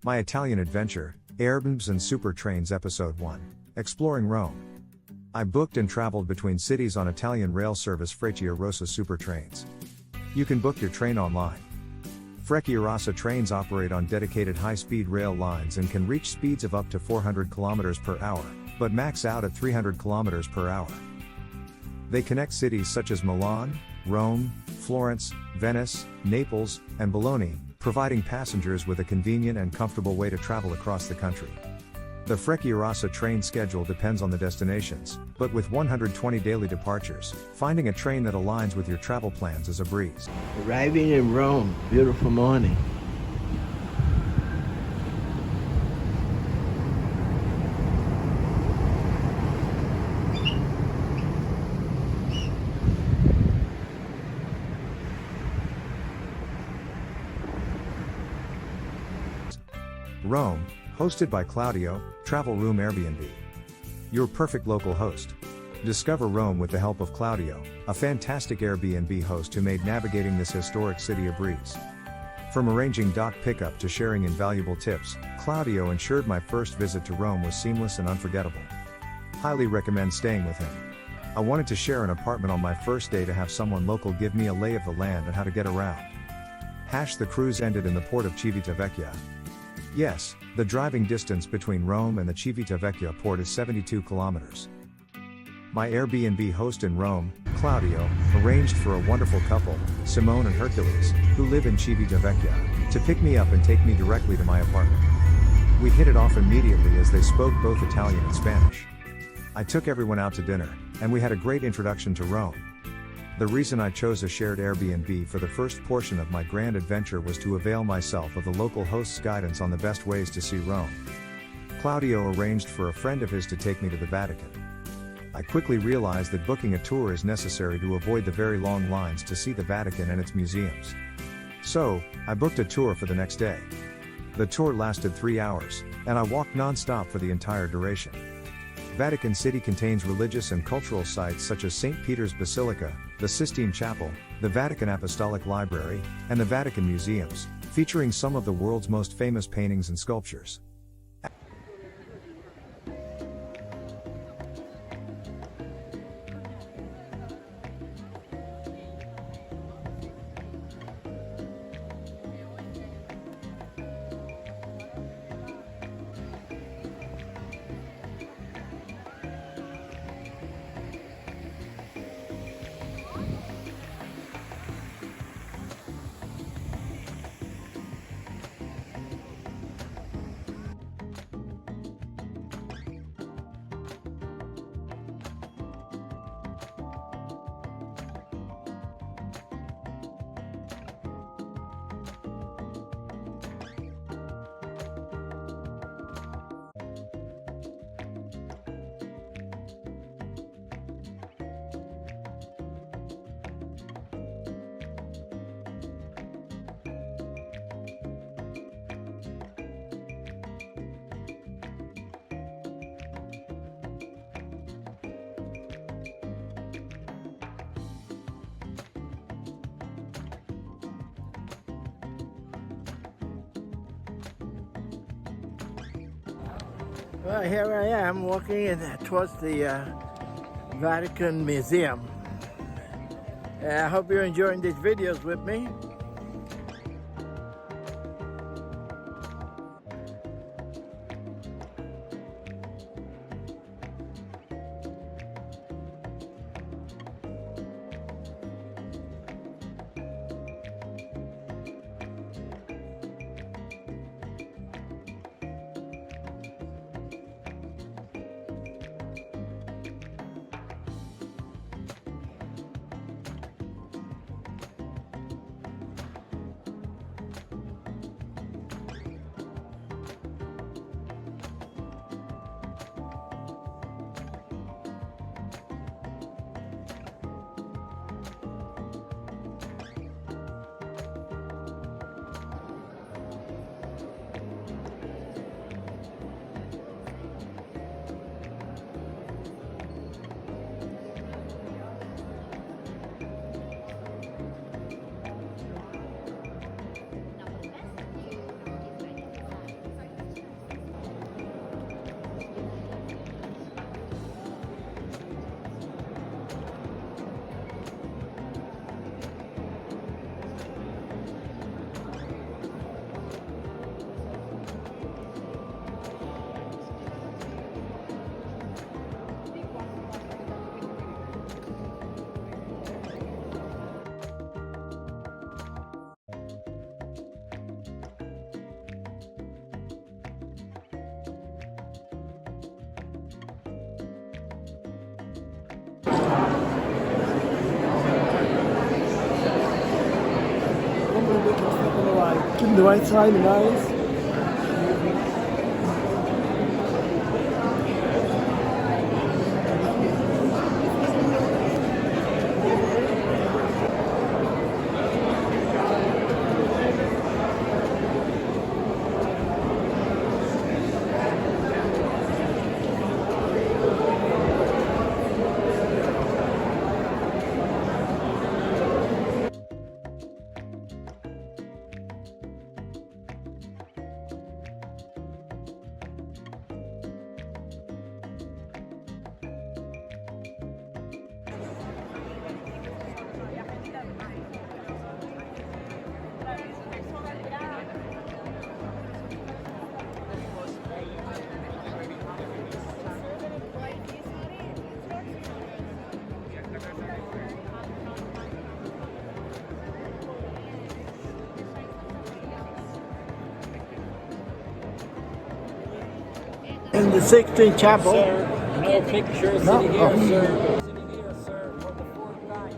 My Italian Adventure, Airbnbs and Super Trains Episode 1. Exploring Rome. I booked and traveled between cities on Italian rail service Frecciarossa Super Trains. You can book your train online. Frecciarossa trains operate on dedicated high-speed rail lines and can reach speeds of up to 400 km per hour, but max out at 300 km per hour. They connect cities such as Milan, Rome, Florence, Venice, Naples, and Bologna, providing passengers with a convenient and comfortable way to travel across the country. The Frecciarossa train schedule depends on the destinations, but with 120 daily departures, finding a train that aligns with your travel plans is a breeze. Arriving in Rome, beautiful morning. Rome, hosted by Claudio, Travel Room Airbnb. Your perfect local host. Discover Rome with the help of Claudio, a fantastic Airbnb host who made navigating this historic city a breeze. From arranging dock pickup to sharing invaluable tips, Claudio ensured my first visit to Rome was seamless and unforgettable. Highly recommend staying with him. I wanted to share an apartment on my first day to have someone local give me a lay of the land and how to get around. The cruise ended in the port of Civitavecchia. Yes, the driving distance between Rome and the Civitavecchia port is 72 kilometers. My Airbnb host in Rome, Claudio, arranged for a wonderful couple, Simone and Hercules, who live in Civitavecchia, to pick me up and take me directly to my apartment. We hit it off immediately as they spoke both Italian and Spanish. I took everyone out to dinner, and we had a great introduction to Rome. The reason I chose a shared Airbnb for the first portion of my grand adventure was to avail myself of the local host's guidance on the best ways to see Rome. Claudio arranged for a friend of his to take me to the Vatican. I quickly realized that booking a tour is necessary to avoid the very long lines to see the Vatican and its museums. So, I booked a tour for the next day. The tour lasted 3 hours, and I walked non-stop for the entire duration. Vatican City contains religious and cultural sites such as St. Peter's Basilica, the Sistine Chapel, the Vatican Apostolic Library, and the Vatican Museums, featuring some of the world's most famous paintings and sculptures. Well, here I am walking towards the Vatican Museum. I hope you're enjoying these videos with me. The right side, the guys. In the Sixteenth Chapel. Sir, no pictures No? in here, Oh. sir. Sitting here, sir, for the fourth time.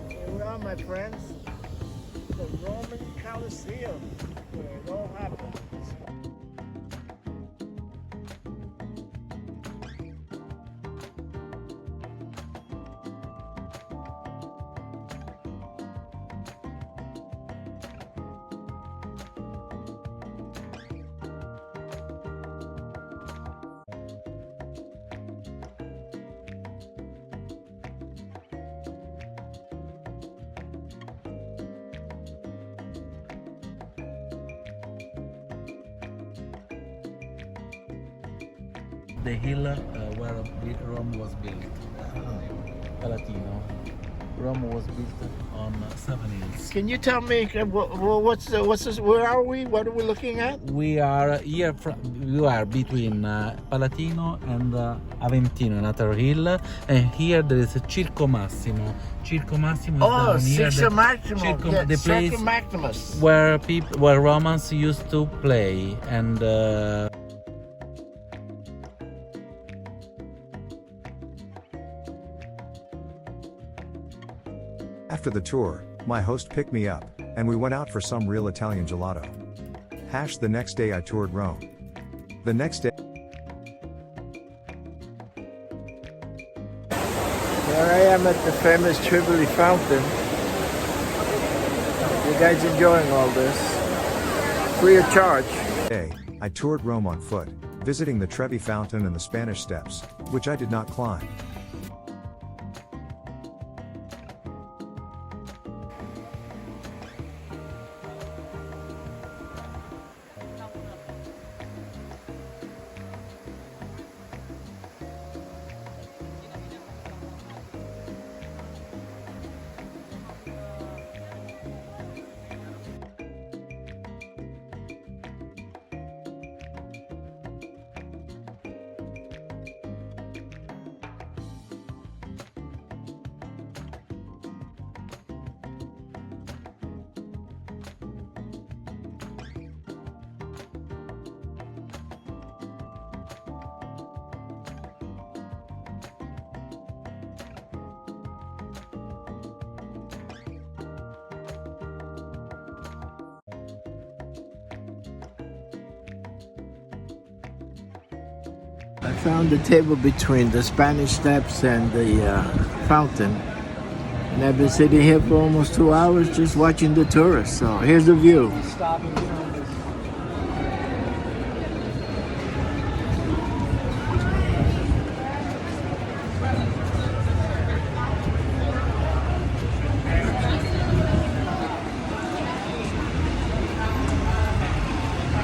Here we are, my friends. The Roman Colosseum, where it all happened. the hill where Rome was built. Palatino. Rome was built on 7 hills. Can you tell me what's this? Where are we? What are we looking at? We are here. We are between Palatino and Aventino, another hill, and here there is a Circo Massimo. Circo Massimo is down here. Circo Massimo. The place Circo Maximus. where Romans used to play, and After the tour, my host picked me up, and we went out for some real Italian gelato. The next day I toured Rome. The next day. Here I am at the famous Tivoli fountain. You guys enjoying all this? Free of charge. Day, I toured Rome on foot, visiting the Trevi Fountain and the Spanish Steps, which I did not climb. I found the table between the Spanish Steps and the fountain. And I've been sitting here for almost 2 hours just watching the tourists. So here's the view. Stop and get on this.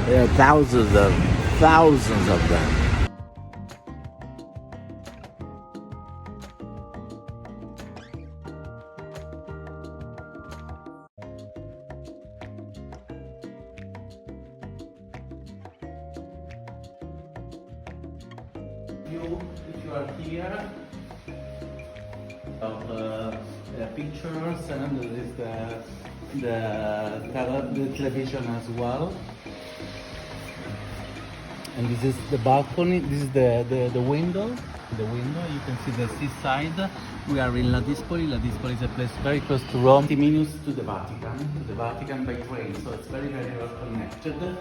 There are thousands of them. If you are here, of the pictures, and there is the television as well. And this is the balcony. This is the window. The window. You can see the seaside. We are in La Dispoli. La Dispoli is a place very close to Rome. 50 minutes to the Vatican by train. So it's very well connected.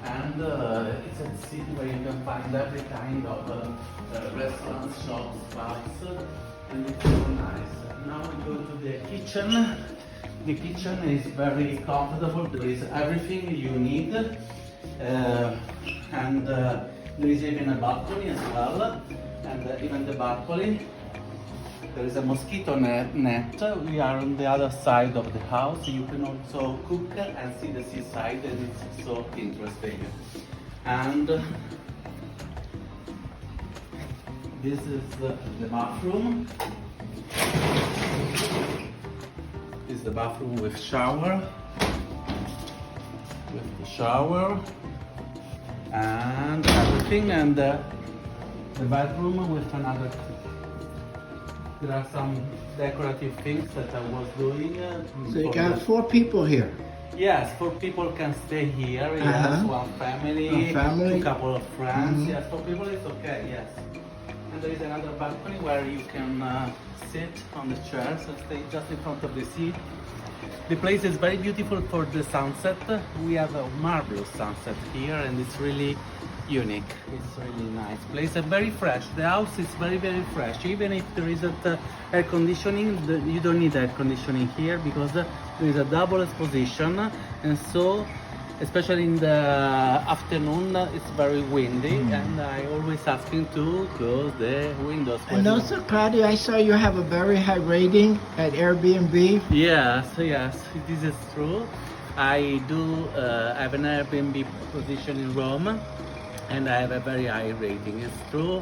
And it's a city where you can find every kind of restaurants, shops, bars, and it's so nice. Now we go to the kitchen. The kitchen is very comfortable. There is everything you need, and there is even a balcony as well. And even the balcony, there is a mosquito net. We are on the other side of the house. You can also cook and see the seaside, and it's so interesting. And this is the bathroom. This is the bathroom with shower. With the shower and everything, and the bedroom with another. There are some decorative things that I was doing. So you got 4 people here. Yes, 4 people can stay here. Yes, one family, a couple of friends. Yes, 4 people is okay. Yes, and there is another balcony where you can sit on the chairs and stay just in front of the sea. The place is very beautiful for the sunset. We have a marvelous sunset here, and it's really unique. It's really nice place and very fresh. The house is very fresh. Even if there isn't air conditioning, you don't need air conditioning here because there is a double exposition, and so especially in the afternoon it's very windy, and I always asking to close the windows. And also, Claudia, I saw you have a very high rating at Airbnb. Yes, this is true. I do have an Airbnb position in Rome, and I have a very high rating. It's true.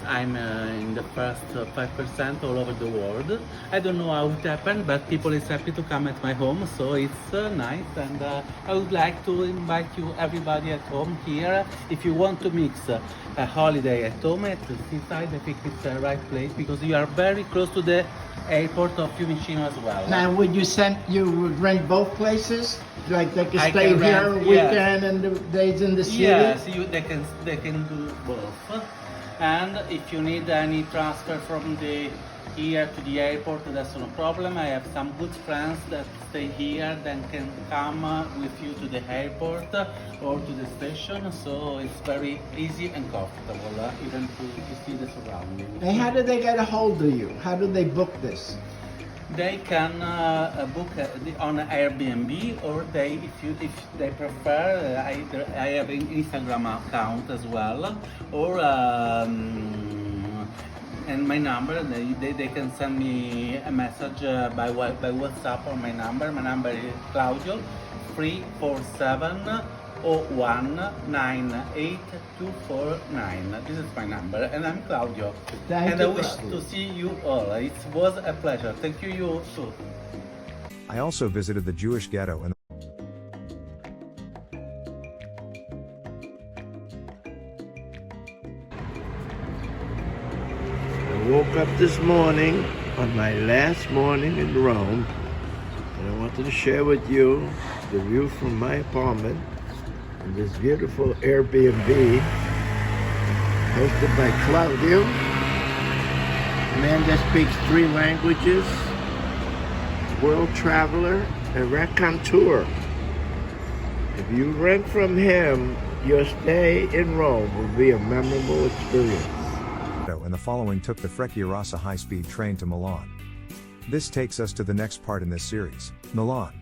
I'm in the first 5% all over the world. I don't know how it happened, but people is happy to come at my home, so it's nice. And I would like to invite you, everybody at home here. If you want to mix a holiday at home at the seaside, I think it's the right place because you are very close to the airport of Fiumicino as well. Now, would you rent both places? Like they can I stay can here rent, weekend and the days in the city? Yes, they can do both. And if you need any transfer from the here to the airport, that's no problem. I have some good friends that stay here, then can come with you to the airport or to the station. So it's very easy and comfortable, even to see the surroundings. And how do they get a hold of you? How do they book this? They can book on Airbnb, or if they prefer, I have an Instagram account as well, or and my number. They can send me a message by WhatsApp on my number. My number is Claudio 347 0198249. This is my number, and I'm Claudio. Thank I you, wish Claudio. to see you all. It was a pleasure. Thank you, you too. I also visited the Jewish ghetto and I woke up this morning on my last morning in Rome, and I wanted to share with you the view from my apartment in this beautiful Airbnb hosted by Claudio, a man that speaks 3 languages, world traveler, and raconteur. If you rent from him, your stay in Rome will be a memorable experience. the following took the Frecciarassa high-speed train to Milan. This takes us to the next part in this series, Milan.